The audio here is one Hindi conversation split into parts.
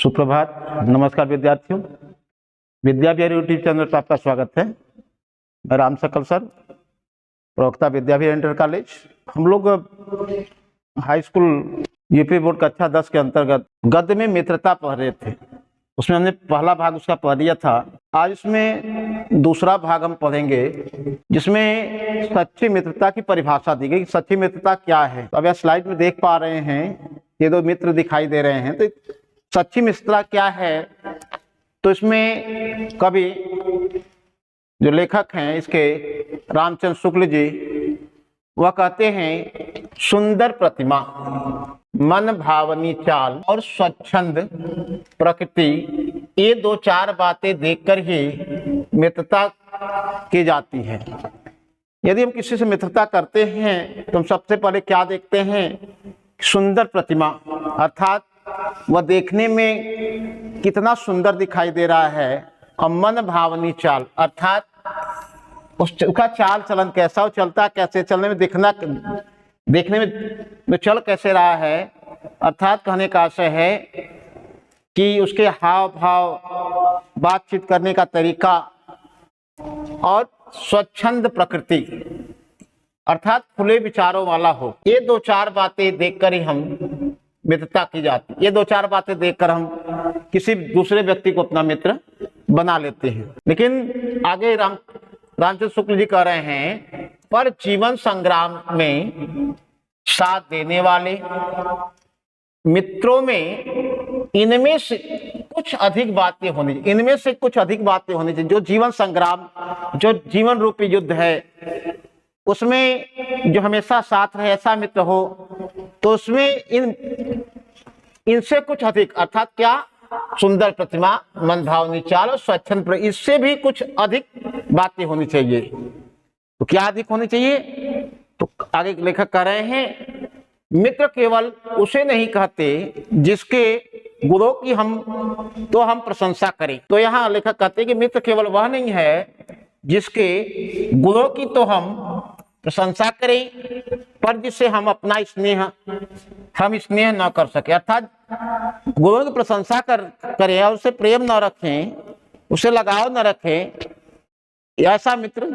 सुप्रभात, नमस्कार विद्यार्थियों। विद्या विहार यूट्यूब चैनल पर आपका स्वागत है। मैं राम सकल सर, प्रवक्ता विद्या विहार इंटर कॉलेज। हम लोग हाई स्कूल यूपी बोर्ड कक्षा 10 के अंतर्गत गद्य में मित्रता पढ़ रहे थे। उसमें हमने पहला भाग उसका पढ़ लिया था। आज इसमें दूसरा भाग हम पढ़ेंगे जिसमें सच्ची मित्रता की परिभाषा दी गई। सच्ची मित्रता क्या है? तो अब यह स्लाइड में देख पा रहे हैं, ये दो मित्र दिखाई दे रहे हैं। तो सच्ची मित्रता क्या है? तो इसमें कवि जो लेखक हैं इसके रामचंद्र शुक्ल जी, वह कहते हैं सुंदर प्रतिमा, मन भावनी चाल और स्वच्छंद प्रकृति, ये दो चार बातें देखकर ही मित्रता की जाती है। यदि हम किसी से मित्रता करते हैं तो हम सबसे पहले क्या देखते हैं? सुंदर प्रतिमा, अर्थात वह देखने में कितना सुंदर दिखाई दे रहा है। और मन भावनी चाल, अर्थात उसका चाल चलन कैसा, वो चलता कैसे, चलने में देखने में चल कैसे रहा है। अर्थात कहने का आशय है कि उसके हाव भाव, बातचीत करने का तरीका और स्वच्छंद प्रकृति, अर्थात खुले विचारों वाला हो। ये दो चार बातें देखकर ही हम मित्रता की जाती। ये दो चार बातें देखकर हम किसी दूसरे व्यक्ति को अपना मित्र बना लेते हैं। लेकिन आगे रामचंद्र शुक्ल जी कह रहे हैं, पर जीवन संग्राम में साथ देने वाले मित्रों में इनमें से कुछ अधिक बातें होनी चाहिए। इनमें से कुछ अधिक बातें होनी चाहिए। जो जीवन संग्राम, जो जीवन रूपी युद्ध है, उसमें जो हमेशा साथ रहे ऐसा मित्र हो, तो उसमें इनसे कुछ अधिक, अर्थात क्या? सुंदर प्रतिमा, मन भावनी चाल और स्वच्छंद, इससे भी कुछ अधिक बातें होनी चाहिए। तो क्या अधिक होनी चाहिए? तो आगे लेखक कह रहे हैं, मित्र केवल उसे नहीं कहते जिसके गुणों की हम प्रशंसा करें। तो यहाँ लेखक कहते हैं कि मित्र केवल वह नहीं है जिसके गुणों की तो हम प्रशंसा करें, पर जिससे हम अपना स्नेह न कर सके। अर्थात गुणों की प्रशंसा करें और उसे प्रेम न रखें, उसे लगाव न रखें, ऐसा मित्र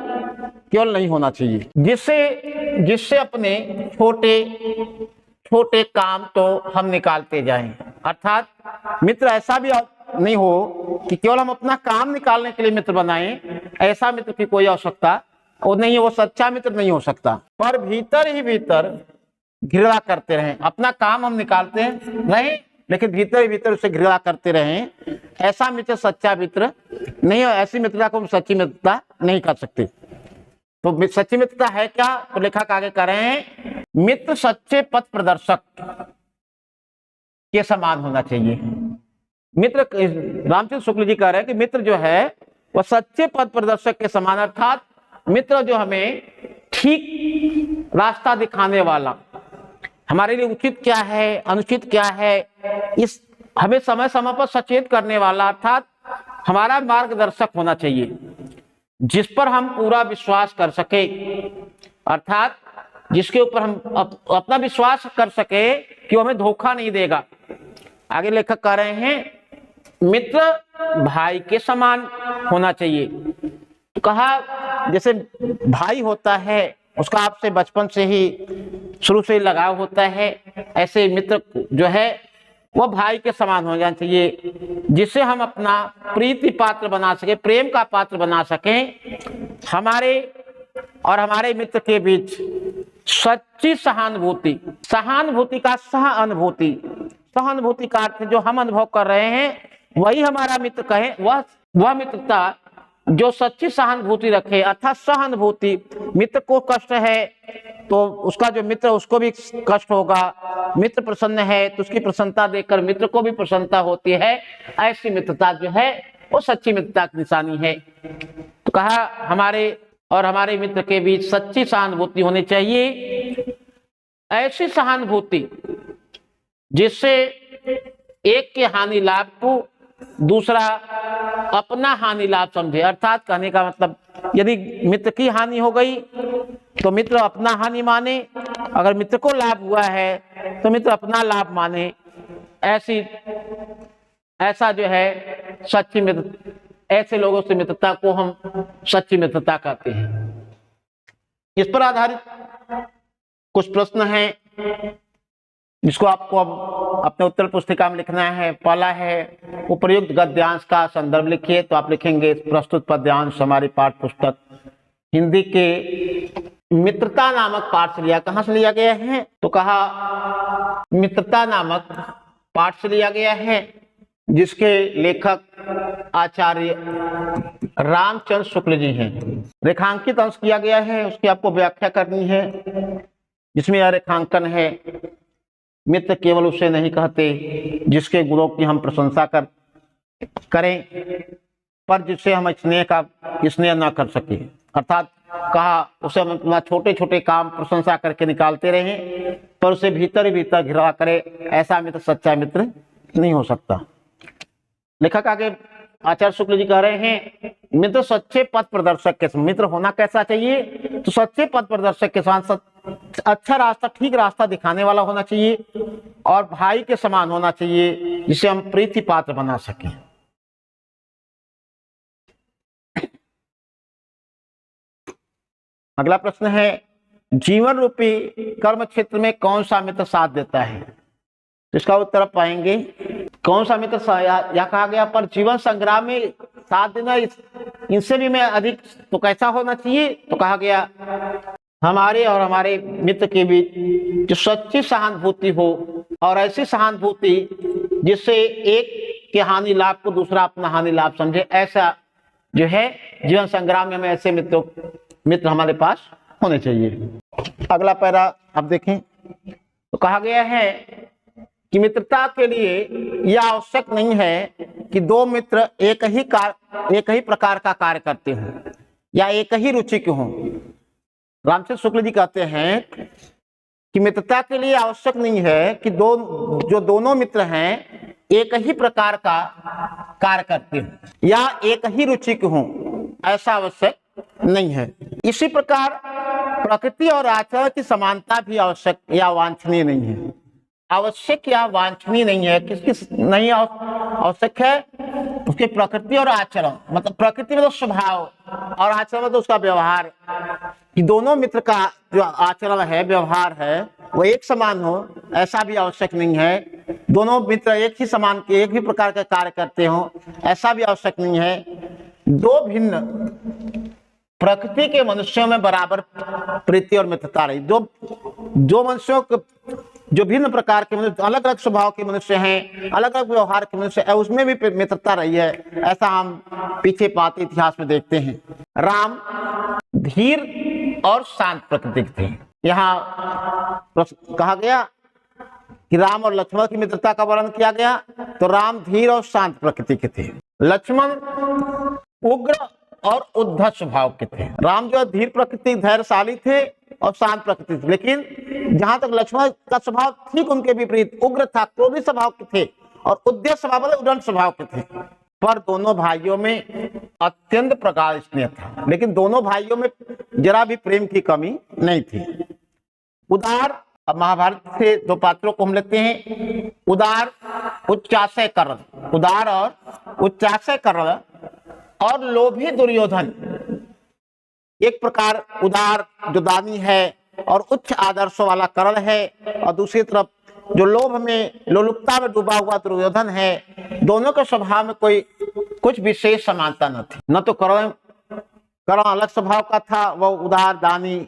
केवल नहीं होना चाहिए। जिससे अपने छोटे काम तो हम निकालते जाएं। अर्थात मित्र ऐसा भी नहीं हो कि केवल हम अपना काम निकालने के लिए मित्र बनाएं। ऐसा मित्र की कोई आवश्यकता वो नहीं है, वो सच्चा मित्र नहीं हो सकता। पर भीतर ही भीतर घृणा करते रहें। अपना काम हम निकालते रहें, लेकिन भीतर ही भीतर उसे घृणा करते रहें, ऐसा मित्र सच्चा मित्र नहीं है। ऐसी मित्रता को हम सच्ची मित्रता नहीं कर सकते। तो सच्ची मित्रता है क्या? तो लेखक आगे कह रहे हैं, मित्र सच्चे पथ प्रदर्शक के समान होना चाहिए। मित्र, रामचंद्र शुक्ल जी कह रहे हैं कि मित्र जो है वह सच्चे पथ प्रदर्शक के समान, अर्थात मित्र जो हमें ठीक रास्ता दिखाने वाला, हमारे लिए उचित क्या है, अनुचित क्या है, इस हमें समय समय पर सचेत करने वाला, अर्थात हमारा मार्गदर्शक होना चाहिए, जिस पर हम पूरा विश्वास कर सके। अर्थात जिसके ऊपर हम अपना विश्वास कर सके कि वो हमें धोखा नहीं देगा। आगे लेखक कह रहे हैं, मित्र भाई के समान होना चाहिए। तो कहा, जैसे भाई होता है उसका आपसे बचपन से ही, शुरू से ही लगाव होता है, ऐसे मित्र जो है वह भाई के समान हो जाना चाहिए, जिससे हम अपना प्रीति पात्र बना सके, प्रेम का पात्र बना सकें। हमारे और हमारे मित्र के बीच सच्ची सहानुभूति, सहानुभूति का सह अनुभूति, सहानुभूति का अर्थ जो हम अनुभव कर रहे हैं वही हमारा मित्र कहे, वह मित्रता जो सच्ची सहानुभूति रखे, अर्थात सहानुभूति। मित्र को कष्ट है तो उसका जो मित्र उसको भी कष्ट होगा, मित्र प्रसन्न है तो उसकी प्रसन्नता देखकर मित्र को भी प्रसन्नता होती है। ऐसी मित्रता जो है वो सच्ची मित्रता की निशानी है। तो कहा, हमारे और हमारे मित्र के बीच सच्ची सहानुभूति होनी चाहिए। ऐसी सहानुभूति जिससे एक के हानि लाभ को दूसरा अपना हानि लाभ समझे। अर्थात कहने का मतलब, यदि मित्र की हानि हो गई तो मित्र अपना हानि माने, अगर मित्र को लाभ हुआ है तो मित्र अपना लाभ माने। ऐसा जो है सच्ची मित्र, ऐसे लोगों से मित्रता को हम सच्ची मित्रता कहते हैं। इस पर आधारित कुछ प्रश्न हैं जिसको आपको अब अपने उत्तर पुस्तिका में लिखना है। पहला है उपर्युक्त गद्यांश का संदर्भ लिखिए। तो आप लिखेंगे प्रस्तुत पद्यांश हमारी पाठ्य पुस्तक हिंदी के मित्रता नामक पाठ से लिया। कहां से लिया गया है? तो कहा मित्रता नामक पाठ से लिया गया है, जिसके लेखक आचार्य रामचंद्र शुक्ल जी हैं। रेखांकित अंश किया गया है, उसकी आपको व्याख्या करनी है, जिसमें यह रेखांकन है। मित्र केवल उसे नहीं कहते जिसके गुणों की हम प्रशंसा करें, पर जिससे हम स्नेह न कर सके। अर्थात कहा उसे हम छोटे छोटे काम प्रशंसा करके निकालते रहें, पर उसे भीतर ही भीतर घिरा करे, ऐसा मित्र सच्चा मित्र नहीं हो सकता। लेखक आगे आचार्य शुक्ल जी कह रहे हैं मित्र सच्चे पथ प्रदर्शक के समान। मित्र होना कैसा चाहिए? तो सच्चे पथ प्रदर्शक के समान, अच्छा रास्ता, ठीक रास्ता दिखाने वाला होना चाहिए, और भाई के समान होना चाहिए, जिसे हम प्रीति पात्र बना सकें। अगला प्रश्न है जीवन रूपी कर्म क्षेत्र में कौन सा मित्र साथ देता है? तो इसका उत्तर पाएंगे कौन सा मित्र या कहा गया पर जीवन संग्राम में साथ देना, इनसे भी मैं अधिक तो कैसा होना चाहिए? तो कहा गया हमारे और हमारे मित्र के बीच जो सच्ची सहानुभूति हो, और ऐसी सहानुभूति जिससे एक के हानि लाभ को दूसरा अपना हानि लाभ समझे, ऐसा जो है जीवन संग्राम में हमें ऐसे मित्र हमारे पास होने चाहिए। अगला पैरा आप देखें तो कहा गया है कि मित्रता के लिए यह आवश्यक नहीं है कि दो मित्र एक ही प्रकार का कार्य करते हों या एक ही रुचि के हों। रामचंद्र शुक्ल जी कहते हैं कि मित्रता के लिए आवश्यक नहीं है कि दोनों मित्र हैं एक ही प्रकार का कार्य करते हों या एक ही रुचि के हों, ऐसा आवश्यक नहीं है। इसी प्रकार प्रकृति और आचरण की समानता भी आवश्यक या वांछनीय नहीं है। आवश्यक या वांछनीय नहीं है, किसकी नहीं आवश्यक है? उसकी प्रकृति और आचरण, मतलब प्रकृति में तो स्वभाव और आचरण में तो उसका व्यवहार, कि दोनों मित्र का जो आचरण है, व्यवहार है, वो एक समान हो, ऐसा भी आवश्यक नहीं है। दोनों मित्र एक ही प्रकार के कार्य करते हो, ऐसा भी आवश्यक नहीं है। दो भिन्न प्रकृति के मनुष्यों में बराबर प्रीति और मित्रता रही। दो मनुष्यों को जो भिन्न प्रकार के मनुष्य, अलग अलग स्वभाव के मनुष्य हैं, अलग अलग व्यवहार के मनुष्य है, उसमें भी मित्रता रही है, ऐसा हम पीछे पाते इतिहास में देखते हैं। राम धीर और शांत प्रकृति के थे। यहाँ कहा गया कि राम और लक्ष्मण की मित्रता का वर्णन किया गया, तो राम धीर और शांत प्रकृति के थे, लक्ष्मण उग्र और उद्धत स्वभाव के थे। राम जो धीर प्रकृति, धैर्यशाली थे और शांत प्रकृति थे, लेकिन जहां तक लक्ष्मण का स्वभाव ठीक उनके विपरीत उग्र था, क्रोधी स्वभाव के थे, और उद्यत स्वभाव वाले उदंड स्वभाव के थे। पर दोनों भाइयों में अत्यंत प्रगाढ़ स्नेह था, लेकिन दोनों भाइयों में जरा भी प्रेम की कमी नहीं थी। उदार, अब महाभारत से दो पात्रों को हम लेते हैं, उदार उच्चाशय कर्ण, उदार और उच्चाशय कर्ण, और लोभी दुर्योधन। एक प्रकार उदार जो दानी है और उच्च आदर्शों वाला कर्ण है, और दूसरी तरफ जो लोभ में, लोलुपता में डूबा हुआ दुर्योधन है। दोनों के स्वभाव में कुछ विशेष समानता न थी। न तो कर्ण अलग स्वभाव का था, वह उदार, दानी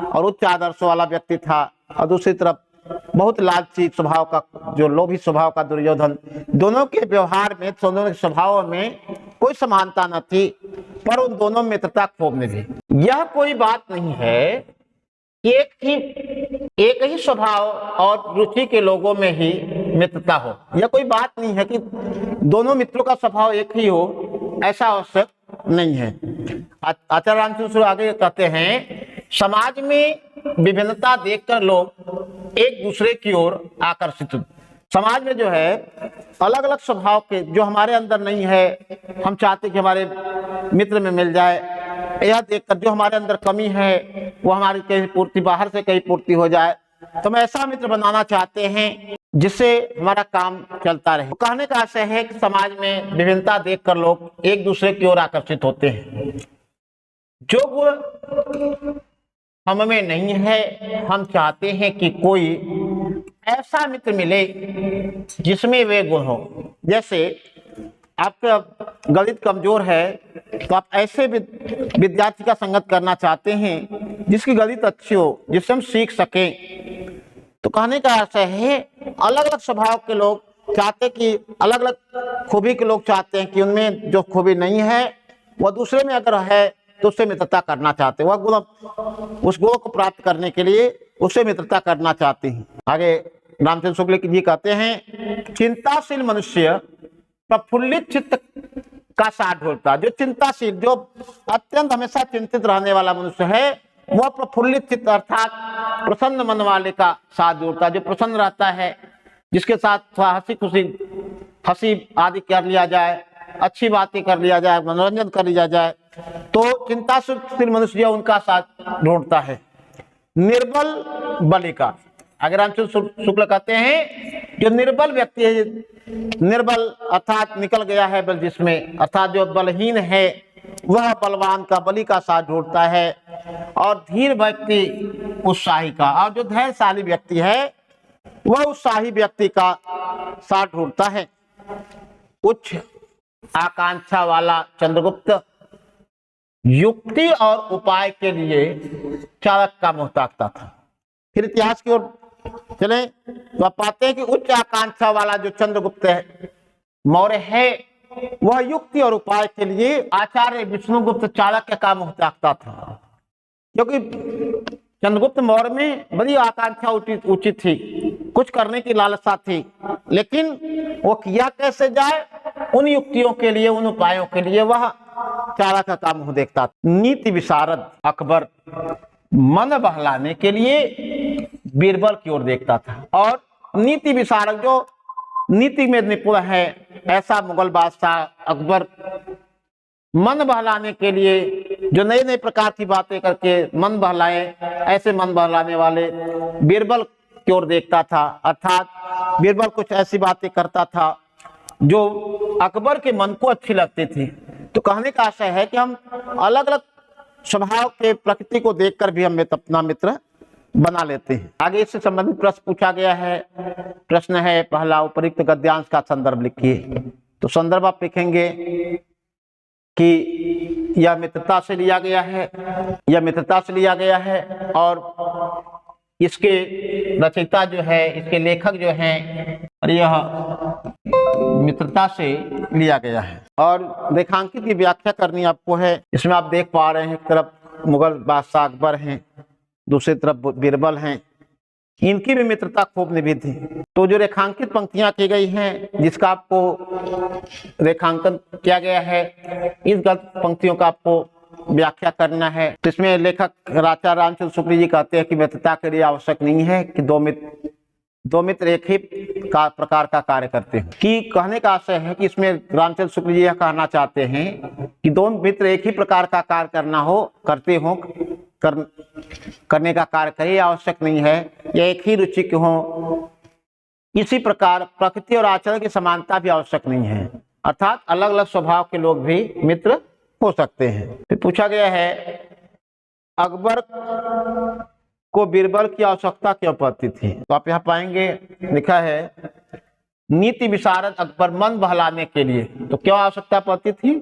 और उच्च आदर्शों वाला व्यक्ति था, और दूसरी तरफ बहुत लालची स्वभाव का, जो लोभी स्वभाव का दुर्योधन। दोनों के व्यवहार में, दोनों के स्वभाव में कोई समानता न थी, पर उन दोनों में मित्रता खूब निभी। यह कोई बात नहीं है कि एक ही स्वभाव और रुचि के लोगों में ही मित्रता हो। यह कोई बात नहीं है कि दोनों मित्रों का स्वभाव एक ही हो, ऐसा आवश्यक नहीं है। आचार्य रामचंद्र आगे कहते हैं समाज में विभिन्नता देखकर लोग एक दूसरे की ओर आकर्षित। समाज में जो है अलग अलग स्वभाव के, जो हमारे अंदर नहीं है, हम चाहते कि हमारे मित्र में मिल जाए। यह देखकर जो हमारे अंदर कमी है वो हमारी कहीं पूर्ति, बाहर से कहीं पूर्ति हो जाए, तो हम ऐसा मित्र बनाना चाहते हैं जिससे हमारा काम चलता रहे। तो कहने का आशय है कि समाज में विभिन्नता देखकर लोग एक दूसरे की ओर आकर्षित होते हैं। जो गुण हम में नहीं है, हम चाहते हैं कि कोई ऐसा मित्र मिले जिसमें वे गुण हो। जैसे आपका गणित कमजोर है तो आप ऐसे विद्यार्थी का संगत करना चाहते हैं जिसकी गणित अच्छी हो, जिससे हम सीख सकें। तो कहने का आशय है अलग अलग स्वभाव के लोग चाहते कि अलग अलग खूबी के लोग चाहते हैं कि उनमें जो खूबी नहीं है वह दूसरे में अगर है तो उससे मित्रता करना चाहते हैं। वह गुण, उस गुण को प्राप्त करने के लिए उससे मित्रता करना चाहते हैं। आगे रामचंद्र शुक्ल जी कहते हैं, चिंताशील मनुष्य प्रफुल्लित चित्त का साथ ढोलता। जो चिंताशील, जो अत्यंत हमेशा चिंतित रहने वाला मनुष्य है वह प्रफुल्लित चित्त अर्थात प्रसन्न मन वाले का साथ जोड़ता। जो प्रसन्न रहता है, जिसके साथ थोड़ा हंसी खुशी, हंसी आदि कर लिया जाए, अच्छी बातें कर लिया जाए, मनोरंजन कर लिया जाए, तो चिंताशील मनुष्य उनका साथ ढूंढता है। निर्बल बलिका, अगर हम शुक्ल कहते हैं जो निर्बल व्यक्ति है, निर्बल अर्थात निकल गया है बल जिसमें, अर्थात जो बलहीन है वह बलवान का, बलि का साथ ढूंढता है। और धीर व्यक्ति उत्साही का, और जो धैर्यशाली व्यक्ति है वह उत्साही व्यक्ति का साथ ढूंढता है। उच्च आकांक्षा वाला चंद्रगुप्त युक्ति और उपाय के लिए चाणक्य का मोहताज था। फिर इतिहास की ओर चले तो आप पाते हैं कि उच्च आकांक्षा वाला जो चंद्रगुप्त मौर्य है वह युक्ति और उपाय के लिए आचार्य विष्णुगुप्त चाणक्य का मोहताज था। क्योंकि चंद्रगुप्त मौर्य में बड़ी आकांक्षा उचित थी, कुछ करने की लालसा थी, लेकिन वो किया कैसे जाए, उन युक्तियों के लिए, उन उपायों के लिए वह चाणक्य का मुंह देखता था। नीति विशारद अकबर मन बहलाने के लिए बीरबल की ओर देखता था। और नीति विशारद, जो नीति में निपुण है, ऐसा मुगल बादशाह अकबर मन बहलाने के लिए जो नए नए प्रकार की बातें करके मन बहलाए, ऐसे मन बहलाने वाले बीरबल की ओर देखता था। अर्थात बीरबल कुछ ऐसी बातें करता था जो अकबर के मन को अच्छी लगती थी। तो कहने का आशय है कि हम अलग अलग स्वभाव के प्रकृति को देखकर भी हम अपना मित्र बना लेते हैं। आगे इससे संबंधित प्रश्न पूछा गया है। प्रश्न है पहला, उपयुक्त गद्यांश का संदर्भ लिखिए। तो संदर्भ आप लिखेंगे कि यह मित्रता से लिया गया है, यह मित्रता से लिया गया है, और इसके रचयिता जो है, इसके लेखक जो हैं, और यह मित्रता से लिया गया है। और रेखांकित की व्याख्या करनी आपको है। इसमें आप देख पा रहे हैं एक तरफ मुगल बादशाह अकबर हैं, दूसरी तरफ बीरबल हैं, इनकी भी मित्रता खूब निविध थी। तो जो रेखांकित पंक्तियां की गई हैं, जिसका आपको रेखांकन किया गया है, इस गलत पंक्तियों का आपको व्याख्या करना है। तो इसमें लेखक राजा रामचंद्र शुक्ल जी कहते हैं कि मित्रता के लिए आवश्यक नहीं है कि दो मित्र एक ही प्रकार का कार्य करते हैं। कि कहने का आशय है कि इसमें रामचंद्र शुक्ल जी यह कहना चाहते हैं कि दो मित्र एक ही प्रकार का कार्य करने का कार्य करे, आवश्यक नहीं है या एक ही रुचि के हो। इसी प्रकार प्रकृति और आचरण की समानता भी आवश्यक नहीं है, अर्थात अलग अलग स्वभाव के लोग भी मित्र हो सकते हैं। फिर पूछा गया है अकबर को बीरबल की आवश्यकता क्यों पड़ती थी। तो आप यहाँ पाएंगे लिखा है नीति विशारद अकबर मन बहलाने के लिए। तो क्यों आवश्यकता पड़ती थी?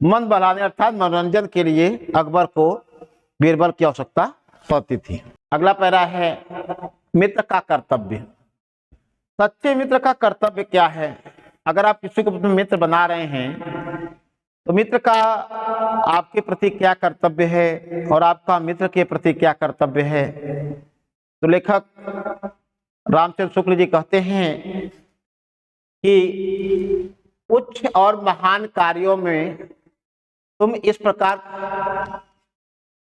मन बहलाने अर्थात मनोरंजन के लिए अकबर को बीरबल की आवश्यकता पड़ती थी। अगला पैरा है मित्र का कर्तव्य। सच्चे मित्र का कर्तव्य क्या है? अगर आप किसी को मित्र बना रहे हैं तो मित्र का आपके प्रति क्या कर्तव्य है और आपका मित्र के प्रति क्या कर्तव्य है। तो लेखक रामचंद्र शुक्ल जी कहते हैं कि उच्च और महान कार्यों में तुम इस प्रकार,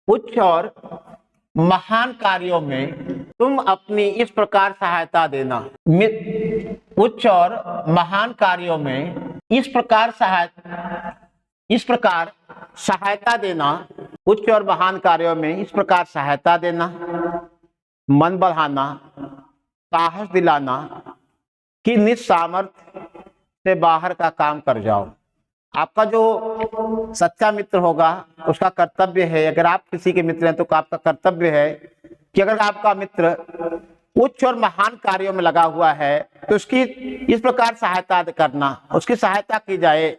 उच्च और महान कार्यों में तुम अपनी इस प्रकार सहायता देना। उच्च और महान कार्यों में इस प्रकार सहायता देना, उच्च और महान कार्यों में इस प्रकार सहायता देना मन बढ़ाना, साहस दिलाना कि निज सामर्थ्य से बाहर का काम कर जाओ। आपका जो सच्चा मित्र होगा उसका कर्तव्य है, अगर आप किसी के मित्र हैं तो आपका कर्तव्य है कि अगर आपका मित्र उच्च और महान कार्यों में लगा हुआ है तो उसकी इस प्रकार सहायता करना, उसकी सहायता की जाए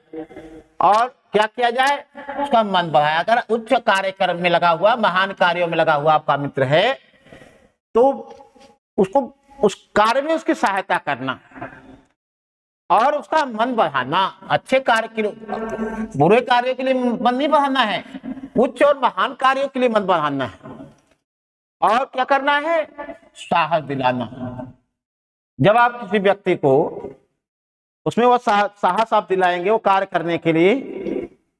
और क्या किया जाए, उसका मन बढ़ाया। अगर उच्च कार्यक्रम में लगा हुआ, महान कार्यों में लगा हुआ आपका मित्र है तो उसको उस कार्य में उसकी सहायता करना और उसका मन बढ़ाना। अच्छे कार्य के लिए, बुरे कार्यों के लिए मन नहीं बढ़ाना है, उच्च और महान कार्यों के लिए मन बढ़ाना है। और क्या करना है, साहस दिलाना। जब आप किसी व्यक्ति को उसमें वो साहस आप दिलाएंगे वो कार्य करने के लिए,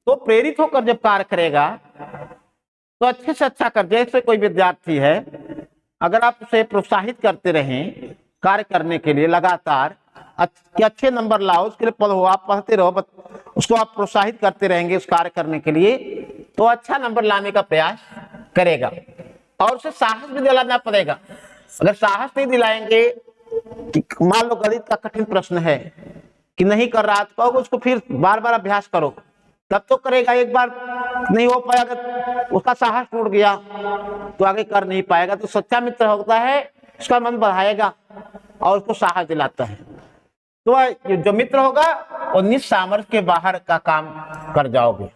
तो प्रेरित होकर जब कार्य करेगा तो अच्छे से अच्छा कर। जैसे कोई विद्यार्थी है, अगर आप उसे प्रोत्साहित करते रहें कार्य करने के लिए लगातार कि अच्छे नंबर लाओ, उसके लिए पढ़ो, आप पढ़ते रहो, उसको आप प्रोत्साहित करते रहेंगे उस कार्य करने के लिए, तो अच्छा नंबर लाने का प्रयास करेगा। और उसे साहस भी दिलाना पड़ेगा। अगर साहस नहीं दिलाएंगे, मान लो गणित का कठिन प्रश्न है कि नहीं कर रहा तो उसको फिर बार बार अभ्यास करो, तब तो करेगा। एक बार नहीं हो पाया, अगर उसका साहस टूट गया तो आगे कर नहीं पाएगा। तो सच्चा मित्र होता है उसका मन बढ़ाएगा और उसको साहस दिलाता है। तो जो मित्र होगा वो निज सामर्थ्य के बाहर का काम कर जाओगे।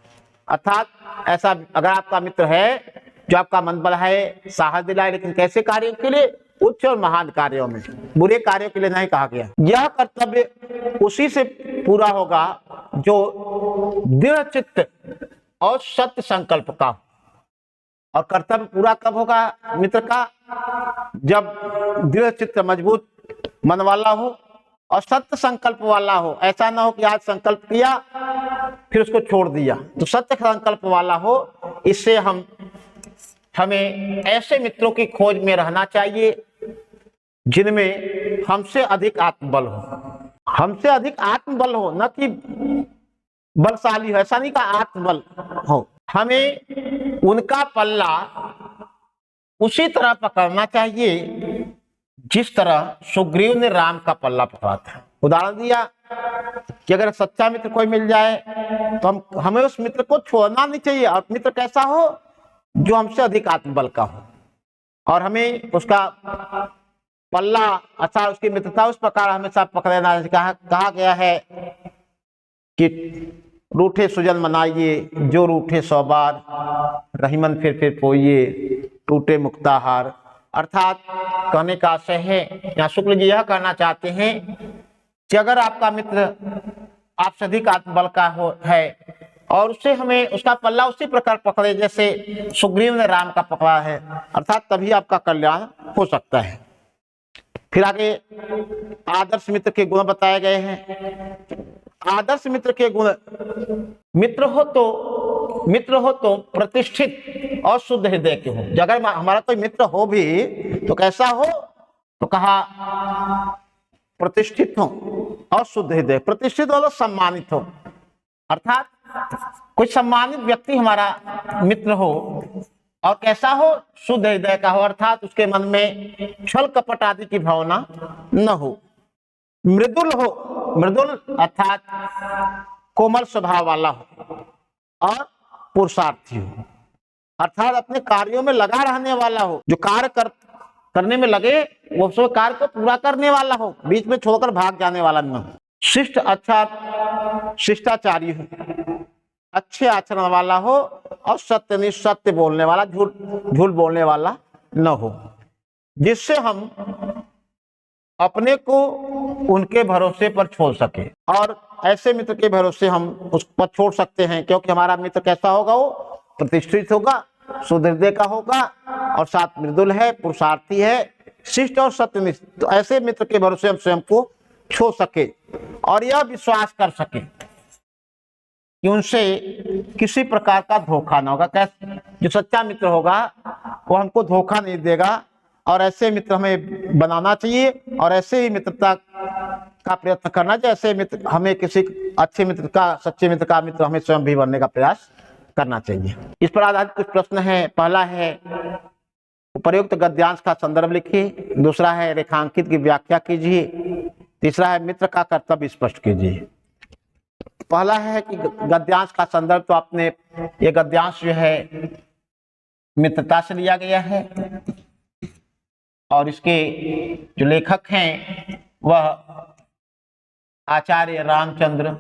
अर्थात ऐसा अगर आपका मित्र है जो आपका मन बढ़ाए, साहस दिलाए, लेकिन कैसे कार्यों के लिए, उच्च और महान कार्यों में, बुरे कार्यों के लिए नहीं कहा गया। यह कर्तव्य उसी से पूरा होगा जो दृढ़ चित्त और सत्य संकल्प का। और कर्तव्य पूरा कब होगा मित्र का, जब दृढ़ चित्त मजबूत मन वाला हो और सत्य संकल्प वाला हो। ऐसा ना हो कि आज संकल्प किया फिर उसको छोड़ दिया, तो सत्य संकल्प वाला हो। इससे हमें ऐसे मित्रों की खोज में रहना चाहिए जिनमें हमसे अधिक आत्मबल हो, हमसे अधिक आत्मबल हो, न कि बलशाली हो, ऐसा नहीं का आत्मबल हो। हमें उनका पल्ला उसी तरह पकड़ना चाहिए जिस तरह सुग्रीव ने राम का पल्ला पकड़ा था। उदाहरण दिया कि अगर सच्चा मित्र कोई मिल जाए तो हमें उस मित्र को छोड़ना नहीं चाहिए। और मित्र कैसा हो, जो हमसे अधिक आत्मबल का हो, और हमें उसका पल्ला अच्छा, उसकी मित्रता उस प्रकार हमेशा पकड़ना। कहा गया है कि रूठे सुजन मनाइए, जो रूठे 100 बार, रहीमन फिर पोइए, टूटे मुक्ताहार। अर्थात कहने का आशय है, यहाँ शुक्ल जी यह कहना चाहते हैं कि अगर आपका मित्र आपसे अधिक आत्मबल का है और उससे हमें उसका पल्ला उसी प्रकार पकड़े जैसे सुग्रीव ने राम का पकड़ा है, अर्थात तभी आपका कल्याण हो सकता है। फिर आगे आदर्श मित्र के गुण बताए गए हैं। आदर्श मित्र के गुण, मित्र हो तो प्रतिष्ठित और शुद्ध हृदय के हो। अगर हमारा कोई मित्र हो भी तो कैसा हो, तो कहा प्रतिष्ठित हो और शुद्ध हृदय। प्रतिष्ठित हो तो सम्मानित हो, अर्थात कोई सम्मानित व्यक्ति हमारा मित्र हो और कैसा हो, शुद्ध हृदय का हो, अर्थात उसके मन में छल कपट आदि की भावना न हो। मृदुल हो, मृदुल अर्थात कोमल स्वभाव वाला हो और पुरुषार्थी हो, अर्थात अपने कार्यों में लगा रहने वाला हो। जो कार्य करने में लगे वो उस कार्य को पूरा करने वाला हो, बीच में छोड़कर भाग जाने वाला न हो। शिष्ट अच्छा शिष्टाचारी हो, अच्छे आचरण वाला हो और सत्य बोलने वाला, झूठ बोलने वाला न हो, जिससे हम अपने को उनके भरोसे पर छोड़ सके। और ऐसे मित्र के भरोसे हम उस पर छोड़ सकते हैं, क्योंकि हमारा मित्र कैसा होगा, वो प्रतिष्ठित होगा, शुद्ध हृदय का होगा और साथ मृदुल है, पुरुषार्थी है, शिष्ट और सत्यनिष्ठ। तो ऐसे मित्र के भरोसे हम स्वयं को छोड़ सके और यह विश्वास कर सके कि उनसे किसी प्रकार का धोखा ना होगा। कैसे, जो सच्चा मित्र होगा वो हमको धोखा नहीं देगा, और ऐसे मित्र हमें बनाना चाहिए और ऐसे ही मित्रता का प्रयत्न करना चाहिए। ऐसे मित्र हमें किसी अच्छे मित्र का, सच्चे मित्र का मित्र हमें स्वयं भी बनने का प्रयास करना चाहिए। इस पर आधारित कुछ प्रश्न है। पहला है उपर्युक्त गद्यांश का संदर्भ लिखिए। दूसरा है रेखांकित की व्याख्या कीजिए। तीसरा है मित्र का कर्तव्य स्पष्ट कीजिए। पहला है कि गद्यांश का संदर्भ, तो आपने ये गद्यांश जो है मित्रता से लिया गया है और इसके जो लेखक हैं वह आचार्य रामचंद्र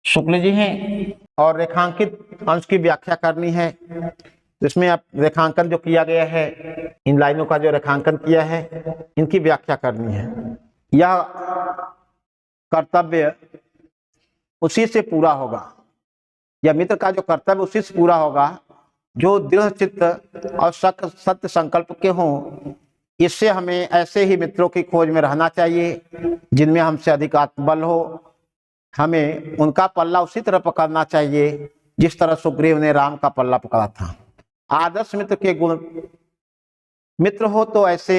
शुक्ल जी हैं। और रेखांकित अंश की व्याख्या करनी है, तो इसमें आप रेखांकन जो किया गया है, इन लाइनों का जो रेखांकन किया है, इनकी व्याख्या करनी है। यह कर्तव्य उसी से पूरा होगा, यह मित्र का जो कर्तव्य उसी से पूरा होगा जो दृढ़ चित्त और सत्य संकल्प के हों। इससे हमें ऐसे ही मित्रों की खोज में रहना चाहिए जिनमें हमसे अधिक आत्मबल हो। हमें उनका पल्ला उसी तरह पकड़ना चाहिए जिस तरह सुग्रीव ने राम का पल्ला पकड़ा था। आदर्श मित्र के गुण, मित्र हो तो ऐसे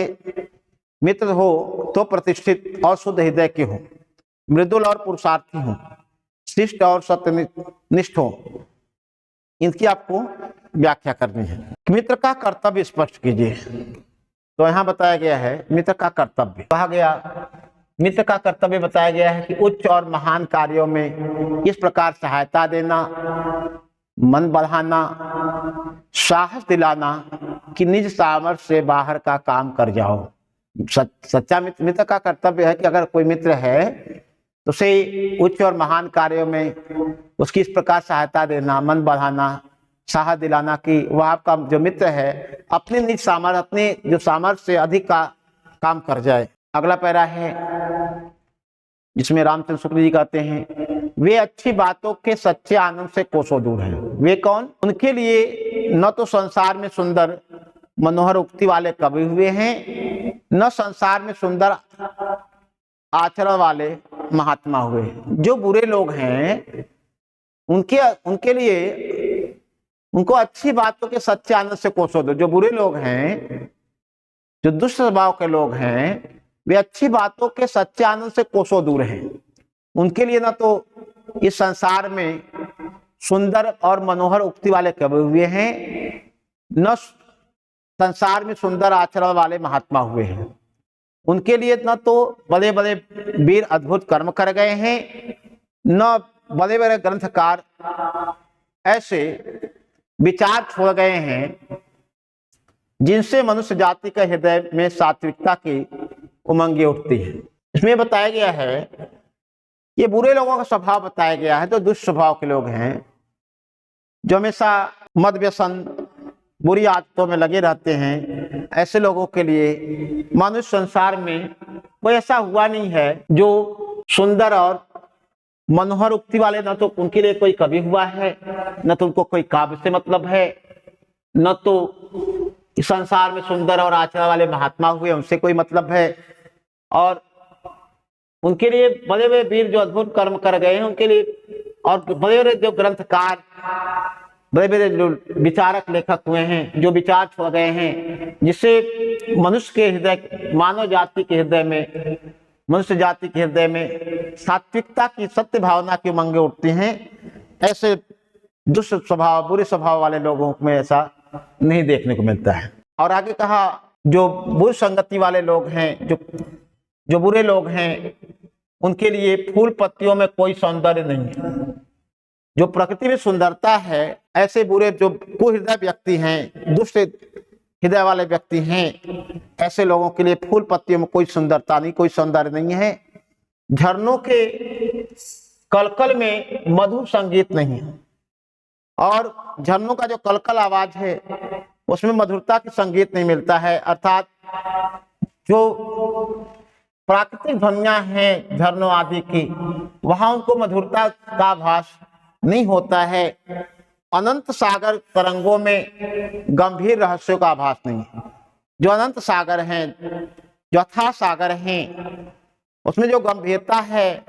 मित्र हो तो प्रतिष्ठित और शुद्ध हृदय के हो, मृदुल और पुरुषार्थी हो, शिष्ट और सत्यनिष्ठ हो। इनकी आपको व्याख्या करनी है। मित्र का कर्तव्य स्पष्ट कीजिए। तो यहाँ बताया गया है मित्र का कर्तव्य, कहा गया मित्र का कर्तव्य बताया गया है कि उच्च और महान कार्यों में इस प्रकार सहायता देना, मन बढ़ाना, साहस दिलाना कि निज सामर्थ्य से बाहर का काम कर जाओ। सच्चा मित्र का कर्तव्य है कि अगर कोई मित्र है तो उसे उच्च और महान कार्यों में उसकी इस प्रकार सहायता देना, मन बढ़ाना, साहस दिलाना कि वह आपका जो मित्र है अपने निज सामर्थ्य, अपने जो सामर्थ्य से अधिक का काम कर जाए। अगला पैरा है जिसमें रामचंद्र शुक्ल जी कहते हैं, वे अच्छी बातों के सच्चे आनंद से कोसों दूर हैं। वे कौन? उनके लिए न तो संसार में सुंदर मनोहर उक्ति वाले कवि हुए हैं, न संसार में सुंदर आचरण वाले महात्मा हुए। जो बुरे लोग हैं उनके लिए उनको अच्छी बातों के सच्चे आनंद से कोसों दूर। जो बुरे लोग हैं, जो दुष्ट स्वभाव के लोग हैं, वे अच्छी बातों के सच्चे आनंद से कोसों दूर हैं। उनके लिए ना तो इस संसार में सुंदर और मनोहर उक्ति वाले कवि हुए हैं, न संसार में सुंदर आचरण वाले महात्मा हुए हैं। उनके लिए न तो बड़े बड़े वीर अद्भुत कर्म कर गए हैं, न बड़े बड़े ग्रंथकार ऐसे विचार छोड़ गए हैं जिनसे मनुष्य जाति के हृदय में सात्विकता की उमंगे उठती है। इसमें बताया गया है, ये बुरे लोगों का स्वभाव बताया गया है। तो दुष्ट स्वभाव के लोग हैं जो हमेशा मद व्यसन, बुरी आदतों में लगे रहते हैं। ऐसे लोगों के लिए मनुष्य संसार में कोई ऐसा हुआ नहीं है जो सुंदर और मनोहर उक्ति वाले, न तो उनके लिए कोई कवि हुआ है, न तो उनको कोई काव्य से मतलब है, न तो इस संसार में सुंदर और आचरण वाले महात्मा हुए, उनसे कोई मतलब है। और उनके लिए बड़े बड़े वीर जो अद्भुत कर्म कर गए हैं उनके लिए, और बड़े बड़े जो ग्रंथकार, बड़े बड़े जो विचारक लेखक हुए हैं, जो विचार छोड़ गए हैं, जिससे मनुष्य के हृदय, मानव जाति के हृदय में, मनुष्य जाति के हृदय में सात्विकता की, सत्य भावना की उमंगे उठती हैं। ऐसे दुष्ट स्वभाव, बुरे स्वभाव वाले लोगों में ऐसा नहीं देखने को मिलता है। और आगे कहा, जो बुरी संगति वाले लोग हैं, जो बुरे लोग हैं, उनके लिए फूल पत्तियों में कोई सौंदर्य नहीं है। जो प्रकृति में सुंदरता है, ऐसे बुरे जो कुहृदय व्यक्ति हैं, दुष्ट हृदय वाले व्यक्ति हैं, ऐसे लोगों के लिए फूल पत्तियों में कोई सुंदरता नहीं, कोई सौंदर्य नहीं है। झरनों के कलकल में मधुर संगीत नहीं है, और झरनों का जो कलकल आवाज है उसमें मधुरता की संगीत नहीं मिलता है। अर्थात जो प्राकृतिक ध्वनियां हैं झरनों आदि की, वहां उनको मधुरता का आभास नहीं होता है। अनंत सागर तरंगों में गंभीर रहस्यों का आभास नहीं है। जो अनंत सागर हैं, जो अथाह सागर हैं, उसमें जो गंभीरता है,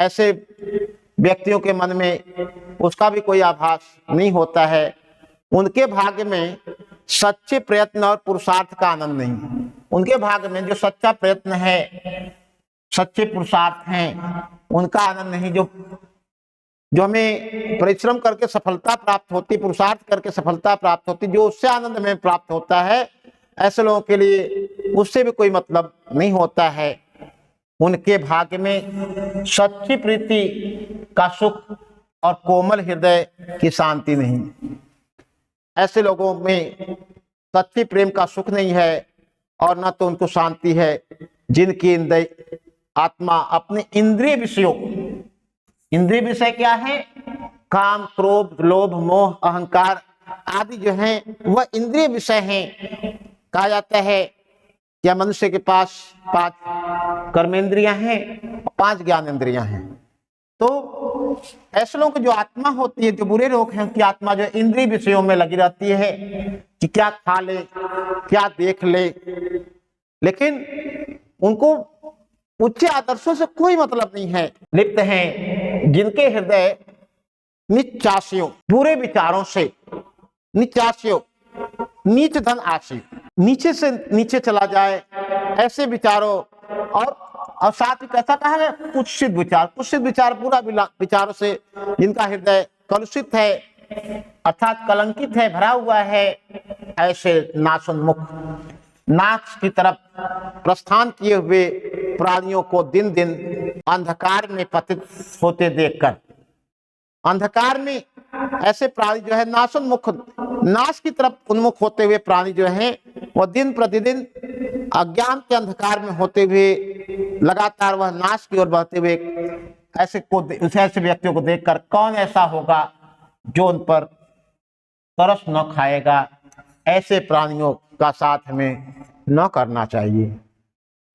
ऐसे व्यक्तियों के मन में उसका भी कोई आभास नहीं होता है। उनके भाग्य में सच्चे प्रयत्न और पुरुषार्थ का आनंद नहीं है। उनके भाग्य में जो सच्चा प्रयत्न है, सच्चे पुरुषार्थ हैं, उनका आनंद नहीं। जो जो हमें परिश्रम करके सफलता प्राप्त होती, पुरुषार्थ करके सफलता प्राप्त होती, जो उससे आनंद हमें प्राप्त होता है, ऐसे लोगों के लिए उससे भी कोई मतलब नहीं होता है। उनके भाग्य में सच्ची प्रीति का सुख और कोमल हृदय की शांति नहीं। ऐसे लोगों में सच्ची प्रेम का सुख नहीं है और न तो उनको शांति है, जिनकी आत्मा अपने इंद्रिय विषयों, इंद्रिय विषय क्या है? काम, क्रोध, लोभ, मोह, अहंकार आदि जो हैं वह इंद्रिय विषय हैं। कहा जाता है कि मनुष्य के पास 5 कर्मेंद्रियां हैं और 5 ज्ञानेंद्रियां हैं। तो ऐसे लोगों की जो आत्मा होती है, जो बुरे लोग हैं, उनकी आत्मा जो इंद्रिय विषयों में लगी रहती है कि क्या खा ले, क्या देख ले, लेकिन उनको उच्च आदर्शों से कोई मतलब नहीं है। लिप्त हैं जिनके हृदय निचासियों, बुरे विचारों से, निचासियों, नीच धन आशी, नीचे से नीचे चला जाए ऐसे विचारों, और साथ ही कैसा कहा है? कुत्सित विचार। कुत्सित विचार बुरा विचारों से जिनका हृदय कलुषित है, अर्थात कलंकित है, भरा हुआ है, ऐसे नाशोन्मुख, नाश की तरफ प्रस्थान किए हुए प्राणियों को दिन दिन अंधकार में पतित होते देखकर, अंधकार में ऐसे प्राणी जो है नाशोन्मुख, नाश की तरफ उन्मुख होते हुए प्राणी जो है वह दिन प्रतिदिन अज्ञान के अंधकार में होते हुए लगातार वह नाश की ओर बढ़ते हुए, ऐसे व्यक्तियों को देखकर कौन ऐसा होगा जो उन पर तरस न खाएगा। ऐसे प्राणियों का साथ हमें न करना चाहिए।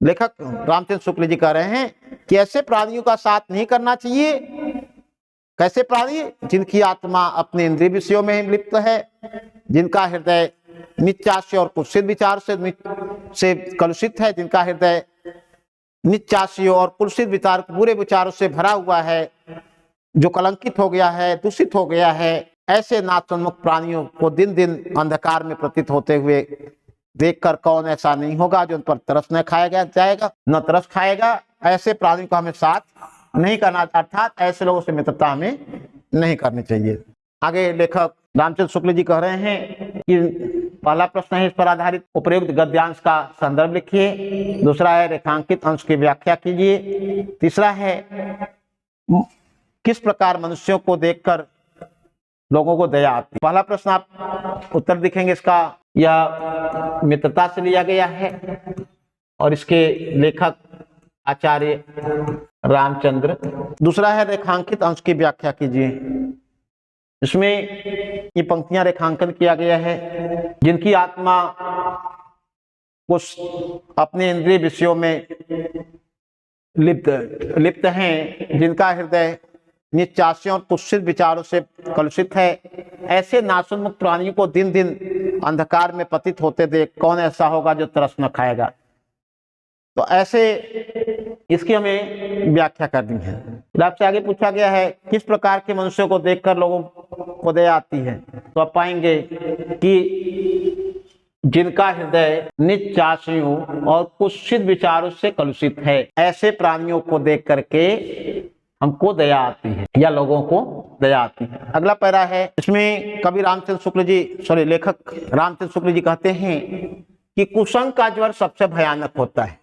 लेखक रामचंद्र शुक्ल जी कह रहे हैं कि ऐसे प्राणियों का साथ नहीं करना चाहिए। कैसे प्राणी? जिनकी आत्मा अपने इंद्रिय विषयों में लिप्त है, जिनका हृदय निचास्य और कुत्सित विचार से कलुषित है, जिनका हृदय निचास्य और कुत्सित विचार, बुरे विचारों से भरा हुआ है, जो कलंकित हो गया है, दूषित हो गया है। ऐसे नाशोन्मुख प्राणियों को दिन दिन अंधकार में प्रतीत होते हुए देखकर कौन ऐसा नहीं होगा जो उन पर तरस न खाया जाएगा, न तरस खाएगा। ऐसे प्राणियों को हमें साथ नहीं करना, अर्थात ऐसे लोगों से मित्रता हमें नहीं करनी चाहिए। आगे लेखक रामचंद्र शुक्ल जी कह रहे हैं कि पहला प्रश्न है इस पर आधारित उपयुक्त गद्यांश का संदर्भ लिखिए। दूसरा है रेखांकित अंश की व्याख्या कीजिए। तीसरा है किस प्रकार मनुष्यों को देखकर लोगों को दया आती। पहला प्रश्न आप उत्तर दिखेंगे इसका, यह मित्रता से लिया गया है और इसके लेखक आचार्य रामचंद्र। दूसरा है रेखांकित अंश की व्याख्या कीजिए। इसमें ये पंक्तियां रेखांकन किया गया है, जिनकी आत्मा कुछ अपने इंद्रिय विषयों में लिप्त हैं, जिनका हृदय निचासियों और कुत्सित विचारों से कलुषित है, ऐसे नाशोन्मुख प्राणियों को दिन दिन अंधकार में पतित होते देख कौन ऐसा होगा जो तरस न खाएगा। तो ऐसे इसकी हमें व्याख्या करनी है। फिर आपसे आगे पूछा गया है किस प्रकार के मनुष्यों को देखकर लोगों को दया आती है। तो आप पाएंगे कि जिनका हृदय निचासियों और कुत्सित विचारों से कलुषित है, ऐसे प्राणियों को देख करके हमको दया आती है या लोगों को दया आती है। अगला पैरा है, इसमें कवि लेखक रामचंद्र शुक्ल जी कहते हैं कि कुसंग का ज्वर सबसे भयानक होता है।